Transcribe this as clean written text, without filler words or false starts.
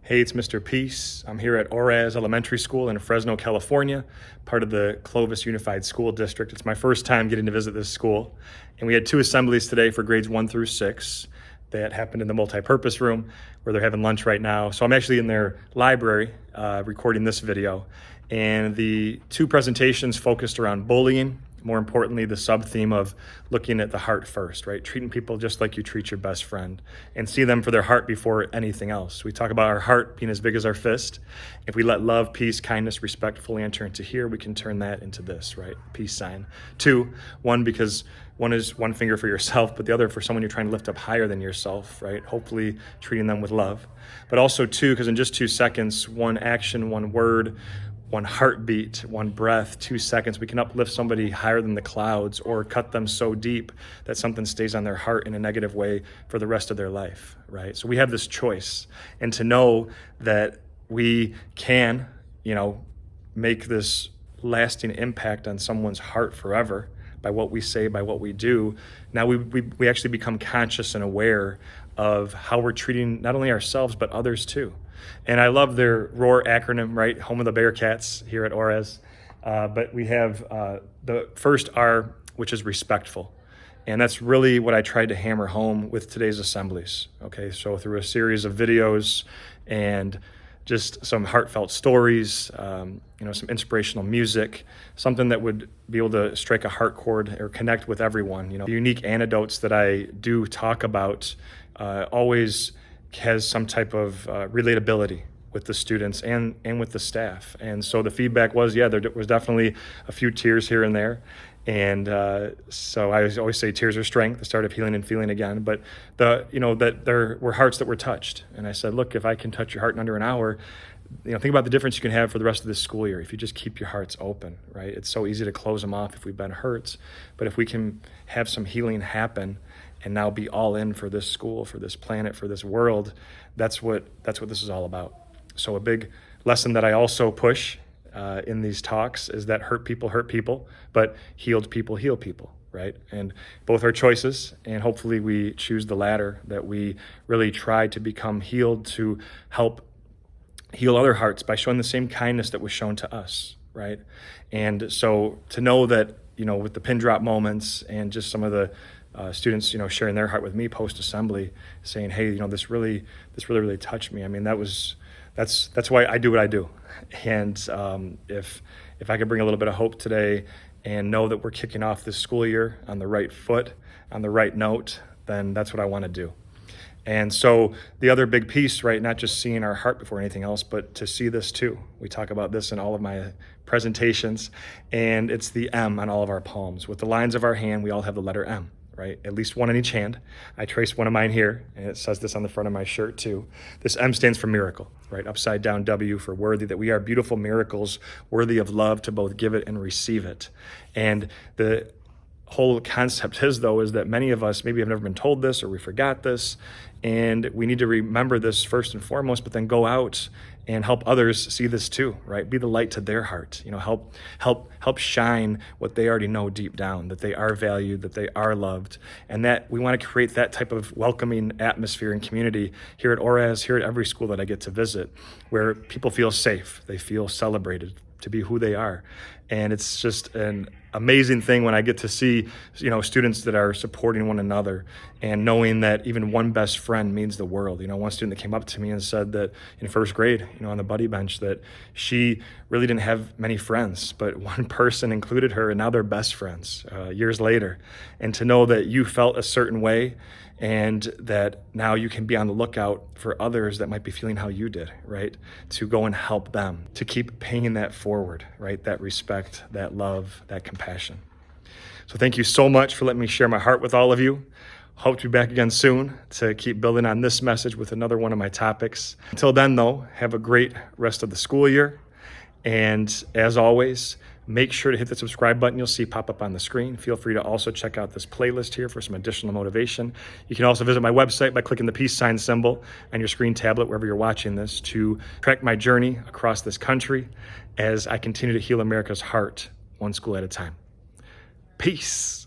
Hey, it's Mr. Peace. I'm here at Oraze Elementary School in Fresno, California, part of the Clovis Unified School District. It's my first time getting to visit this school. And we had two assemblies today for grades 1 through 6 that happened in the multi-purpose room where they're having lunch right now. So I'm actually in their library recording this video. And the two presentations focused around bullying. More importantly, the sub-theme of looking at the heart first, right? Treating people just like you treat your best friend and see them for their heart before anything else. We talk about our heart being as big as our fist. If we let love, peace, kindness, respect fully enter into here, we can turn that into this, right? Peace sign. 2, one, because one is one finger for yourself, but the other for someone you're trying to lift up higher than yourself, right? Hopefully treating them with love. But also 2, because in just 2 seconds, one action, one word, one heartbeat, one breath, 2 seconds, we can uplift somebody higher than the clouds or cut them so deep that something stays on their heart in a negative way for the rest of their life, right? So we have this choice. And to know that we can, make this lasting impact on someone's heart forever by what we say, by what we do, now we actually become conscious and aware of how we're treating not only ourselves, but others too. And I love their ROAR acronym, right? Home of the Bearcats here at Oraze. But we have the first R, which is respectful. And that's really what I tried to hammer home with today's assemblies. Okay, so through a series of videos and just some heartfelt stories, some inspirational music, something that would be able to strike a heart chord or connect with everyone. The unique anecdotes that I do talk about always has some type of relatability with the students and with the staff. And so the feedback was, there was definitely a few tears here and there. And so I always say tears are strength, the start of healing and feeling again. But that there were hearts that were touched. And I said, look, if I can touch your heart in under an hour, think about the difference you can have for the rest of this school year if you just keep your hearts open, right? It's so easy to close them off if we've been hurt. But if we can have some healing happen and now be all in for this school, for this planet, for this world, that's what this is all about. So a big lesson that I also push in these talks is that hurt people, but healed people heal people, right? And both are choices, and hopefully we choose the latter, that we really try to become healed to help heal other hearts by showing the same kindness that was shown to us, right? And so to know that, with the pin drop moments and just some of the students, sharing their heart with me post-assembly, saying, hey, this really touched me. I mean, that's why I do what I do. And if I could bring a little bit of hope today and know that we're kicking off this school year on the right foot, on the right note, then that's what I want to do. And so the other big piece, right, not just seeing our heart before anything else, but to see this too. We talk about this in all of my presentations, and it's the M on all of our palms. With the lines of our hand, we all have the letter M, right? At least one in each hand. I traced one of mine here, and it says this on the front of my shirt too. This M stands for miracle, right? Upside down W for worthy, that we are beautiful miracles, worthy of love to both give it and receive it. And the whole concept is that many of us maybe have never been told this or we forgot this, and we need to remember this first and foremost, but then go out and help others see this too, right? Be the light to their heart. Help shine what they already know deep down, that they are valued, that they are loved, and that we want to create that type of welcoming atmosphere and community here at Oraze, here at every school that I get to visit, where people feel safe, they feel celebrated to be who they are. And it's just an amazing thing when I get to see, students that are supporting one another and knowing that even one best friend means the world. One student that came up to me and said that in first grade, on the buddy bench, that she really didn't have many friends, but one person included her, and now they're best friends years later. And to know that you felt a certain way, and that now you can be on the lookout for others that might be feeling how you did, right? To go and help them, to keep paying that forward, right? That respect, that love, that compassion. So thank you so much for letting me share my heart with all of you. Hope to be back again soon to keep building on this message with another one of my topics. Until then, though, have a great rest of the school year. And as always, make sure to hit the subscribe button you'll see pop up on the screen. Feel free to also check out this playlist here for some additional motivation. You can also visit my website by clicking the peace sign symbol on your screen tablet, wherever you're watching this, to track my journey across this country as I continue to heal America's heart, one school at a time. Peace.